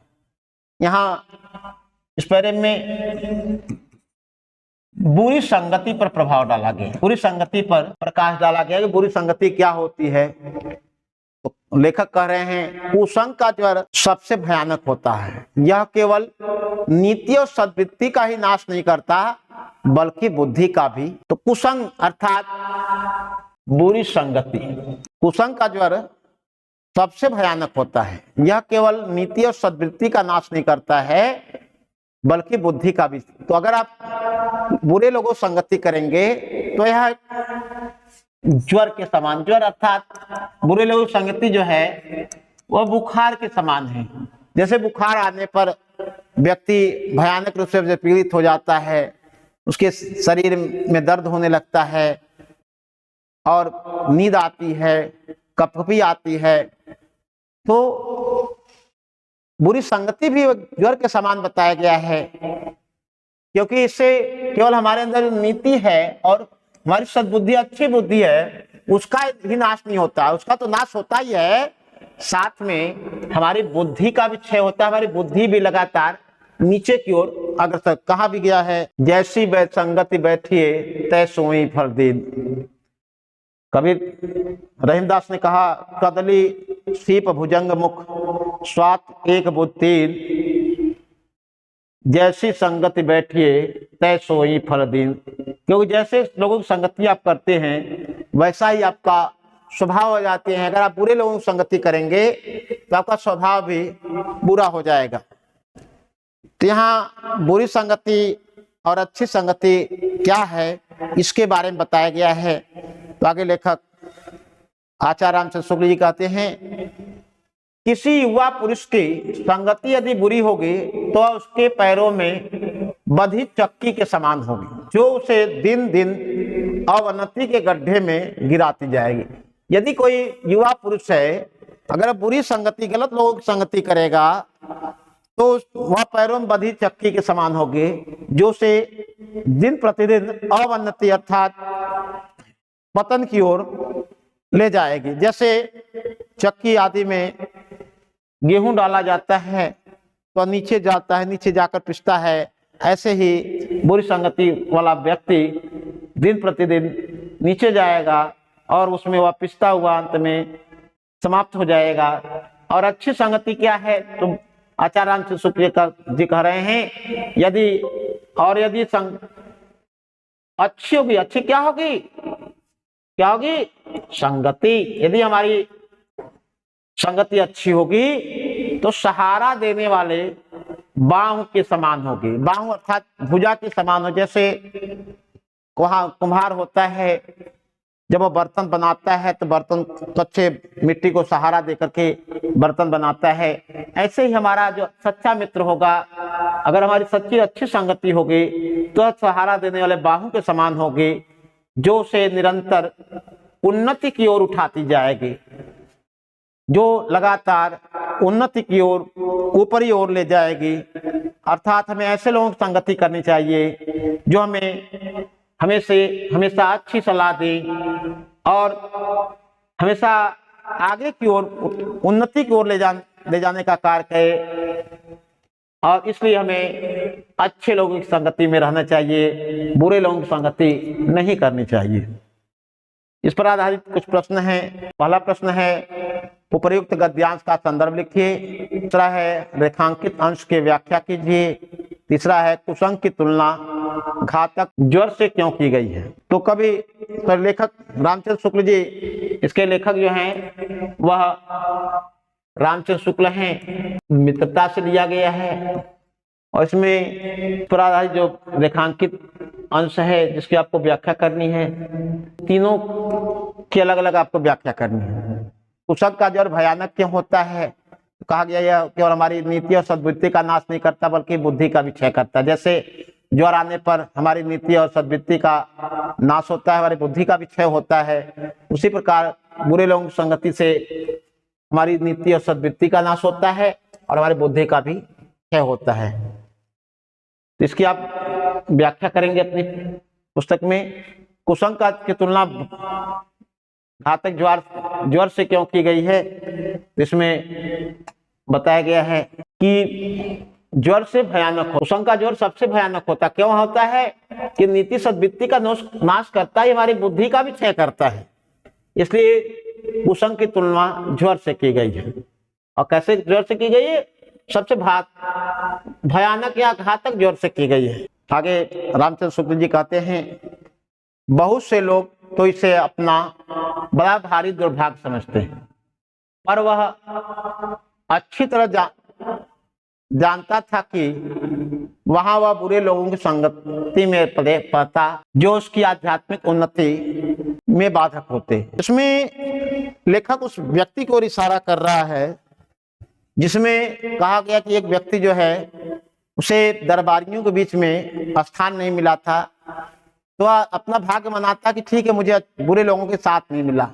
यहाँ इस पैरे में बुरी संगति पर प्रभाव डाला गया, बुरी संगति पर प्रकाश डाला गया कि बुरी संगति क्या होती है। तो लेखक कह रहे हैं कुसंग का ज्वर सबसे भयानक होता है। यह केवल नीति और सद्वृत्ति का ही नाश नहीं करता बल्कि बुद्धि का भी। तो कुसंग अर्थात बुरी संगति, कुसंग का ज्वर सबसे भयानक होता है। यह केवल नीति और सद्वृत्ति का नाश नहीं करता है बल्कि बुद्धि का भी। तो अगर आप बुरे लोगों संगति करेंगे तो यह ज्वर के समान, ज्वर अर्थात बुरे लोगों की संगति जो है वह बुखार के समान है। जैसे बुखार आने पर व्यक्ति भयानक रूप से पीड़ित हो जाता है, उसके शरीर में दर्द होने लगता है और नींद आती है, कपकपी आती है, तो बुरी संगति भी ज्वर के समान बताया गया है। क्योंकि इससे केवल हमारे अंदर जो नीति है और हमारी सद्बुद्धि, अच्छी बुद्धि है, उसका ही नाश नहीं होता, उसका तो नाश होता ही है, साथ में हमारी बुद्धि का भी क्षय होता है। हमारी बुद्धि भी लगातार नीचे की ओर अग्रसर, कहा भी गया है, जैसी संगति बैठिए तय सोई फल दीन। कबीर रहीमदास ने कहा, कदली सीप भुजंग मुख स्वात एक बुद्धि, जैसी संगति बैठिए तय सोई फल दीन। क्योंकि जैसे लोगों की संगति आप करते हैं वैसा ही आपका स्वभाव हो जाते हैं। अगर आप बुरे लोगों की संगति करेंगे तो आपका स्वभाव भी बुरा हो जाएगा। तो यहाँ बुरी संगति और अच्छी संगति क्या है इसके बारे में बताया गया है। तो आगे लेखक आचार्य रामचंद्र शुक्ल जी कहते हैं, किसी युवा पुरुष की संगति यदि बुरी होगी तो उसके पैरों में बधी चक्की के समान होगी, जो उसे दिन दिन अवनति के गड्ढे में गिराती जाएगी। यदि कोई युवा पुरुष है, अगर बुरी संगति, गलत लोगों की संगति करेगा तो वह पैरों में बधी चक्की के समान होगी, जो उसे दिन प्रतिदिन अवनति अर्थात पतन की ओर ले जाएगी। जैसे चक्की आदि में गेहूं डाला जाता है तो नीचे जाता है, नीचे जाकर पिसता है, ऐसे ही बुरी संगति वाला व्यक्ति दिन प्रतिदिन नीचे जाएगा और उसमें वह पिसता हुआ अंत में समाप्त हो जाएगा। और अच्छी संगति क्या है, तो आचार्य रामचंद्र शुक्ल जी कह रहे हैं, यदि अच्छी होगी, अच्छी क्या होगी, क्या होगी, संगति। यदि हमारी संगति अच्छी होगी तो सहारा देने वाले बांह के समान होगी। बांह अर्थात भुजा के समान हो। जैसे कुम्हार होता है, जब वो बर्तन बनाता है तो बर्तन कच्चे मिट्टी को सहारा दे करके बर्तन बनाता है, ऐसे ही हमारा जो सच्चा मित्र होगा, अगर हमारी सच्ची अच्छी संगति होगी तो सहारा देने वाले बाहों के समान होगी, जो उसे निरंतर उन्नति की ओर उठाती जाएगी, जो लगातार उन्नति की ओर ऊपरी ओर ले जाएगी। अर्थात हमें ऐसे लोगों की संगति करनी चाहिए जो हमें हमेशा अच्छी सलाह दें और हमेशा आगे की ओर, उन्नति की ओर ले जाने का कार्य करे। और इसलिए हमें अच्छे लोगों की संगति में रहना चाहिए, बुरे लोगों की संगति नहीं करनी चाहिए। इस पर आधारित कुछ प्रश्न हैं। पहला प्रश्न है, उपर्युक्त गद्यांश का संदर्भ लिखिए। दूसरा है, रेखांकित अंश की व्याख्या कीजिए। तीसरा है, कुसंग की तुलना घातक ज्वर से क्यों की गई है। तो कवि लेखक रामचंद्र शुक्ल जी, इसके लेखक जो हैं वह रामचंद्र शुक्ल हैं, मित्रता से लिया गया है। और इसमें पर आधारित जो रेखांकित अंश है जिसकी आपको व्याख्या करनी है, तीनों की अलग अलग आपको व्याख्या करनी है। कुसंग का ज्वर भयानक क्यों होता है, कहा गया यह केवल हमारी नीति और सद्बुद्धि का नाश नहीं करता बल्कि बुद्धि का भी क्षय करता है। जैसे ज्वर आने पर हमारी नीति और सद्बुद्धि का नाश होता है, हमारी बुद्धि का भी क्षय होता है, उसी प्रकार बुरे लोगों की संगति से हमारी नीति और सद्बुद्धि का नाश होता है और हमारी बुद्धि का भी क्षय होता है। तो इसकी आप व्याख्या करेंगे अपनी पुस्तक में। कुसंग की तुलना घातक ज्वर से क्यों की गई है, इसमें बताया गया है कि ज्वर से भयानक हो, कुसंग का ज्वर सबसे भयानक होता है। क्यों होता है कि नीति सद्बुद्धि का नाश करता है, हमारी बुद्धि का भी क्षय करता है, इसलिए कुसंग की तुलना ज्वर से की गई है। और कैसे ज्वर से की गई है, सबसे भयानक या घातक ज्वर से की गई है। आगे रामचंद्र शुक्ल जी कहते हैं, बहुत से लोग तो इसे अपना बड़ा भारी दुर्भाग्य समझते हैं, पर वह अच्छी तरह जानता था कि वहां वह बुरे लोगों की संगति में पड़ता जो उसकी आध्यात्मिक उन्नति में बाधक होते। इसमें लेखक उस व्यक्ति को इशारा कर रहा है जिसमें कहा गया कि एक व्यक्ति जो है उसे दरबारियों के बीच में स्थान नहीं मिला था, तो वह अपना भाग्य मनाता कि ठीक है मुझे बुरे लोगों के साथ नहीं मिला।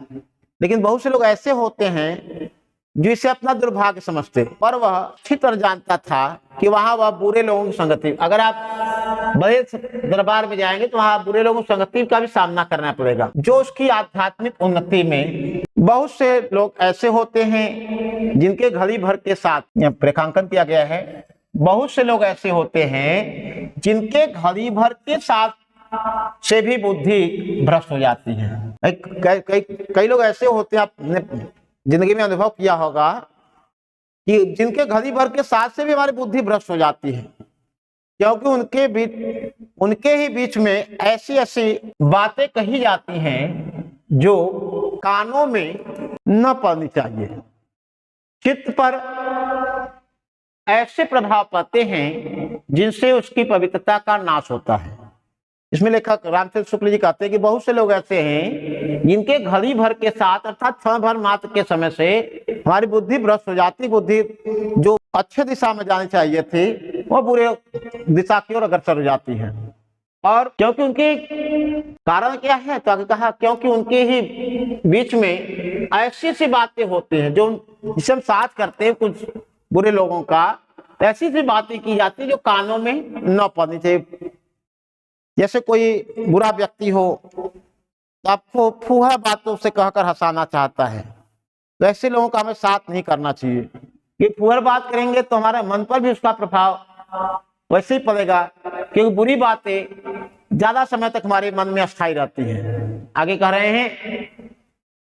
लेकिन बहुत से लोग ऐसे होते हैं जो इसे अपना दुर्भाग्य समझते, पर वह अच्छी तरह जानता था कि वहां वह बुरे लोगों की संगति, अगर आप बड़े दरबार में जाएंगे तो वहां बुरे लोगों की संगति का भी सामना करना पड़ेगा। जो उसकी आध्यात्मिक उन्नति में, बहुत से लोग ऐसे होते हैं जिनके घड़ी भर के साथ, रेखांकन किया गया है, बहुत से लोग ऐसे होते हैं जिनके घड़ी भर के साथ से भी बुद्धि भ्रष्ट हो जाती है। कई लोग ऐसे होते हैं, आपने जिंदगी में अनुभव किया होगा कि जिनके घड़ी भर के साथ से भी हमारी बुद्धि भ्रष्ट हो जाती है, क्योंकि उनके ही बीच में ऐसी ऐसी बातें कही जाती हैं जो कानों में न पड़नी चाहिए। चित्त पर ऐसे प्रभाव पड़ते हैं जिनसे उसकी पवित्रता का नाश होता है। इसमें लेखक रामचंद्र शुक्ल जी कहते हैं कि बहुत से लोग ऐसे हैं जिनके घड़ी भर के साथ, अर्थात क्षण भर मात्र के समय से हमारी बुद्धि भ्रष्ट हो जाती, बुद्धि जो अच्छे दिशा में जानी चाहिए थी वो बुरे दिशा की ओर अग्रसर हो जाती है। और क्योंकि उनके कारण क्या है, तो आगे कहा क्योंकि उनके ही बीच में ऐसी सी बातें होती हैं जो जिसे हम साथ करते हैं कुछ बुरे लोगों का, ऐसी सी बातें की जाती है जो कानों में न पड़नी चाहिए। जैसे कोई बुरा व्यक्ति हो तो आपको फूहा बातों से कहकर हंसाना चाहता है, तो ऐसे लोगों का हमें साथ नहीं करना चाहिए। कि फूहर बात करेंगे तो हमारे मन पर भी उसका प्रभाव वैसे ही पड़ेगा, क्योंकि बुरी बातें ज्यादा समय तक हमारे मन में अस्थायी रहती हैं। आगे कह रहे हैं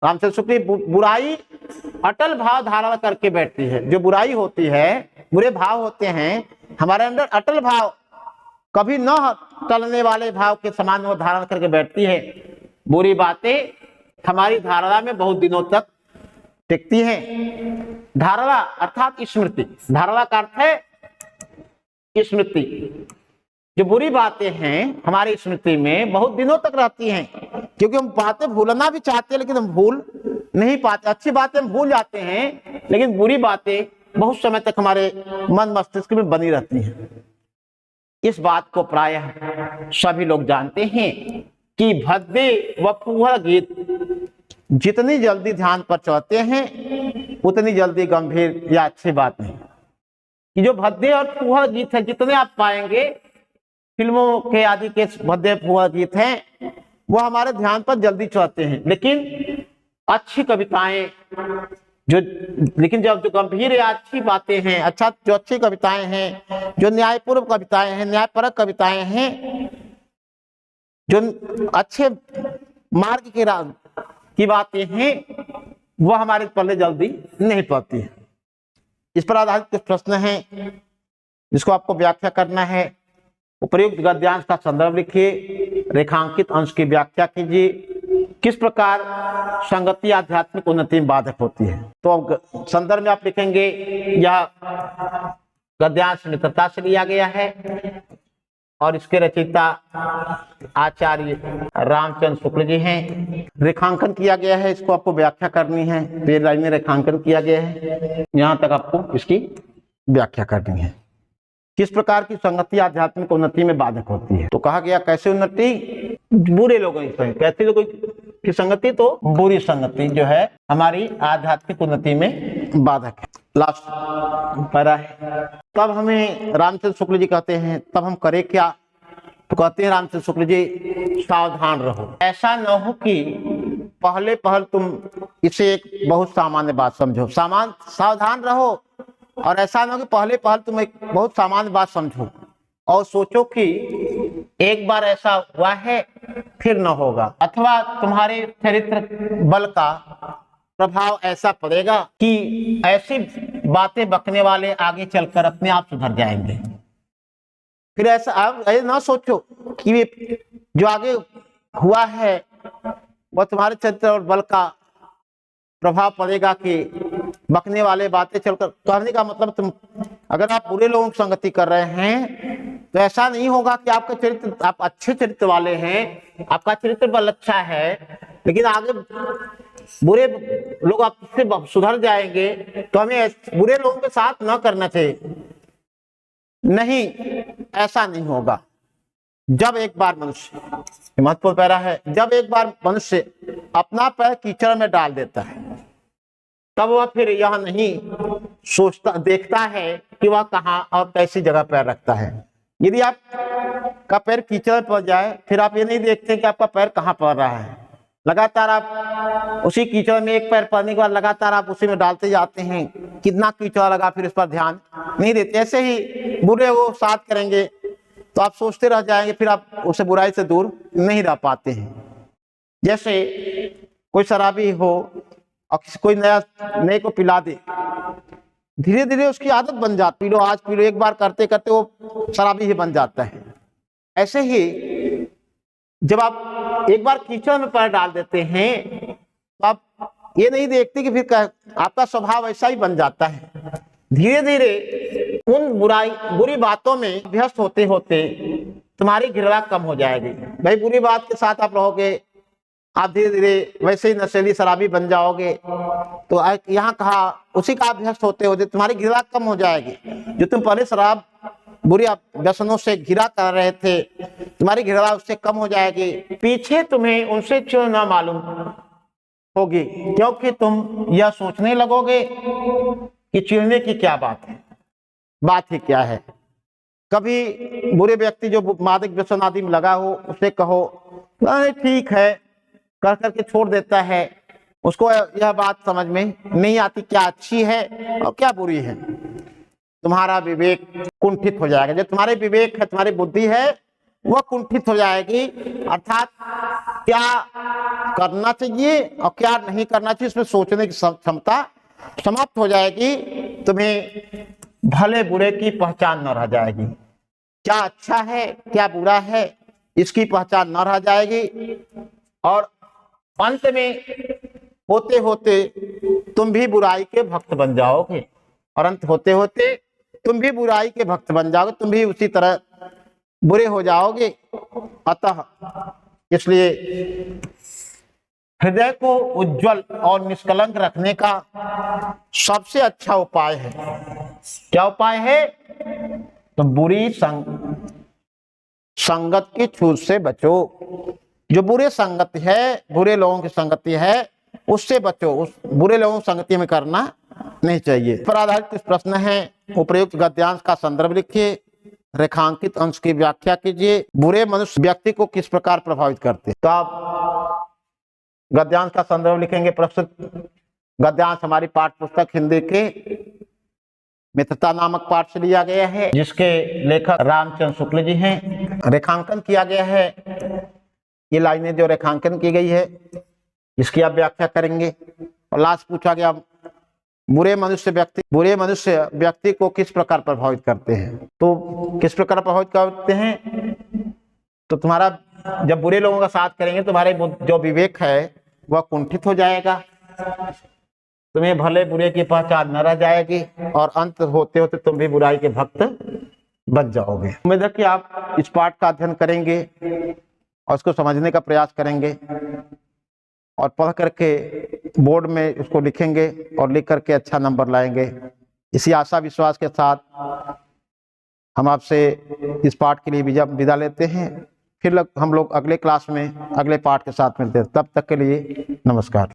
रामचंद्र शुक्ल, बुराई अटल भाव धारण करके बैठती है। जो बुराई होती है, बुरे भाव होते हैं, हमारे अंदर अटल भाव, कभी न टलने वाले भाव के समान वो धारण करके बैठती है। बुरी बातें हमारी धारणा में बहुत दिनों तक टिकती हैं। धारणा अर्थात स्मृति, धारणा का अर्थ है स्मृति। जो बुरी बातें हैं हमारी स्मृति में बहुत दिनों तक रहती हैं, क्योंकि हम बातें भूलना भी चाहते हैं लेकिन हम भूल नहीं पाते। अच्छी बातें हम भूल जाते हैं, लेकिन बुरी बातें बहुत समय तक हमारे मन मस्तिष्क में बनी रहती हैं। इस बात को प्रायः सभी लोग जानते हैं कि भद्दे व फूहड़ गीत जितनी जल्दी ध्यान पर चढ़ते हैं उतनी जल्दी गंभीर या अच्छी बात नहीं। कि जो भद्दे और फूहड़ गीत है, जितने आप पाएंगे फिल्मों के आदि के भद्दे फूहड़ गीत हैं, वो हमारे ध्यान पर जल्दी चढ़ते हैं। लेकिन अच्छी कविताएं लेकिन जब जो गंभीर या अच्छी बातें हैं, अच्छा जो अच्छी कविताएं हैं, जो न्यायपूर्व कविताएं हैं, न्यायपरक कविताएं हैं, जो अच्छे मार्ग की बातें हैं, वो हमारे पल्ले जल्दी नहीं पड़ती है। इस पर आधारित कुछ प्रश्न हैं जिसको आपको व्याख्या करना है। उपयुक्त गद्यांश का संदर्भ लिखिए, रेखांकित अंश की व्याख्या कीजिए। किस प्रकार संगति आध्यात्मिक उन्नति में बाधक होती है। तो अब संदर्भ में आप लिखेंगे यह गद्यांश मित्रता से लिया गया है और इसके रचयिता आचार्य रामचंद्र शुक्ल जी हैं। रेखांकन किया गया है, इसको आपको व्याख्या करनी है। पेज लाइन में रेखांकन किया गया है, यहाँ तक आपको इसकी व्याख्या करनी है। किस प्रकार की संगति आध्यात्मिक उन्नति में बाधक होती है। तो कहा गया कैसे उन्नति, बुरे लोगों की, कैसे लोगों की संगति, तो बुरी संगति जो है हमारी आध्यात्मिक उन्नति में बाधक है। लास्ट पैरा है। तब हमें रामचंद्र शुक्ल जी कहते हैं तब हम करें क्या। तो कहते हैं रामचंद्र शुक्ल जी, सावधान रहो। ऐसा न हो कि पहले तुम इसे एक बहुत सामान्य बात समझो। सावधान रहो और ऐसा न हो कि पहले तुम एक बहुत सामान्य बात समझो और सोचो कि एक बार ऐसा हुआ है फिर न होगा, अथवा तुम्हारे चरित्र बल का प्रभाव ऐसा पड़ेगा कि ऐसी बातें बकने वाले आगे चलकर अपने आप सुधर जाएंगे। फिर ऐसा आप ना सोचो कि जो आगे हुआ है वह तुम्हारे चरित्र और बल का प्रभाव पड़ेगा कि बकने वाले बातें चलकर। कहने का मतलब, तुम अगर आप बुरे लोगों की संगति कर रहे हैं तो ऐसा नहीं होगा कि आपका चरित्र, आप अच्छे चरित्र वाले हैं, आपका चरित्र बल अच्छा है, लेकिन आगे बुरे लोग आपसे सुधर जाएंगे तो हमें बुरे लोगों के साथ न करना चाहिए। नहीं, ऐसा नहीं होगा। जब एक बार मनुष्य, महत्वपूर्ण पैरा है, जब एक बार मनुष्य अपना पैर कीचड़ में डाल देता है तब वह फिर यह नहीं सोचता देखता है कि वह कहाँ और कैसी जगह पैर रखता है। यदि आपका पैर कीचड़ में पड़ जाए, फिर आप ये नहीं देखते कि आपका पैर कहाँ पड़ रहा है। लगातार आप उसी कीचड़ में एक पैर पड़ने के बाद लगातार आप उसी में डालते जाते हैं, कितना कीचड़ लगा फिर इस पर ध्यान नहीं देते। ऐसे ही बुरे वो साथ करेंगे तो आप सोचते रह जाएंगे, फिर आप उसे बुराई से दूर नहीं रह पाते हैं। जैसे कोई शराबी हो और कोई नए को पिला दे, धीरे धीरे उसकी आदत बन जाती, पी लो आज पी लो, एक बार करते करते वो शराबी ही बन जाता है। ऐसे ही जब आप एक बार कीचड़ में पैर डाल देते हैं तो आप ये नहीं देखते कि फिर आपका स्वभाव ऐसा ही बन जाता है। धीरे धीरे उन बुरी बातों में अभ्यस्त होते होते तुम्हारी घृणा कम हो जाएगी। भाई बुरी बात के साथ आप रहोगे, आप धीरे धीरे वैसे ही नशेली शराबी बन जाओगे। तो यहाँ कहा उसी का अभ्यस्त होते होते तुम्हारी घृणा कम हो जाएगी। जो तुम पहले शराब बुरी व्यसनों से घिरा कर रहे थे, तुम्हारी घृणा उससे कम हो जाएगी। पीछे तुम्हें उनसे क्यों ना मालूम होगी, क्योंकि तुम यह सोचने लगोगे कि चिढ़ने की क्या बात है, बात ही क्या है। कभी बुरे व्यक्ति जो मादक व्यसन आदि में लगा हो उसे कहो ठीक है, कर करके छोड़ देता है। उसको यह बात समझ में नहीं आती क्या अच्छी है और क्या बुरी है। तुम्हारा विवेक कुंठित हो जाएगा। जो तुम्हारे विवेक है, तुम्हारी बुद्धि है, वह कुंठित हो जाएगी। अर्थात क्या करना चाहिए और क्या नहीं करना चाहिए इसमें सोचने की क्षमता समाप्त हो जाएगी। तुम्हें भले बुरे की पहचान न रह जाएगी, क्या अच्छा है क्या बुरा है इसकी पहचान न रह जाएगी। और अंत में होते होते तुम भी बुराई के भक्त बन जाओगे, और अंत होते होते तुम भी बुराई के भक्त बन जाओगे, तुम भी उसी तरह बुरे हो जाओगे। अतः इसलिए हृदय को उज्जवल और निष्कलंक रखने का सबसे अच्छा उपाय है। क्या उपाय है? तो बुरी संगत की छूत से बचो। जो बुरे संगति है, बुरे लोगों की संगति है, उससे बचो। उस बुरे लोगों की संगति में करना नहीं चाहिए। पर आधारित कुछ प्रश्न है, उपयुक्त गद्यांश का संदर्भ लिखिए, रेखांकित अंश की व्याख्या कीजिए। बुरे मनुष्य व्यक्ति को किस प्रकार प्रभावित करते हैं? तो आप गद्यांश का संदर्भ लिखेंगे। प्रस्तुत गद्यांश हमारी पाठ्य पुस्तक हिंदी के मित्रता नामक पाठ से लिया गया है, जिसके लेखक रामचंद्र शुक्ल जी हैं। रेखांकन किया गया है, ये लाइनें जो रेखांकन की गई है इसकी आप व्याख्या करेंगे। और लास्ट पूछा गया बुरे मनुष्य व्यक्ति को किस प्रकार प्रभावित करते हैं? तो किस प्रकार प्रभावित करते हैं? तो तुम्हारा जब बुरे लोगों का साथ करेंगे तुम्हारे जो विवेक है वह कुंठित हो जाएगा, तुम्हें भले बुरे की पहचान न रह जाएगी, और अंत होते होते तुम भी बुराई के भक्त बन जाओगे। उम्मीद है कि आप इस पाठ का अध्ययन करेंगे और इसको समझने का प्रयास करेंगे, और पढ़ करके बोर्ड में इसको लिखेंगे और लिख करके अच्छा नंबर लाएंगे। इसी आशा विश्वास के साथ हम आपसे इस पाठ के लिए विदा लेते हैं। फिर हम लोग अगले क्लास में अगले पाठ के साथ मिलते हैं। तब तक के लिए नमस्कार।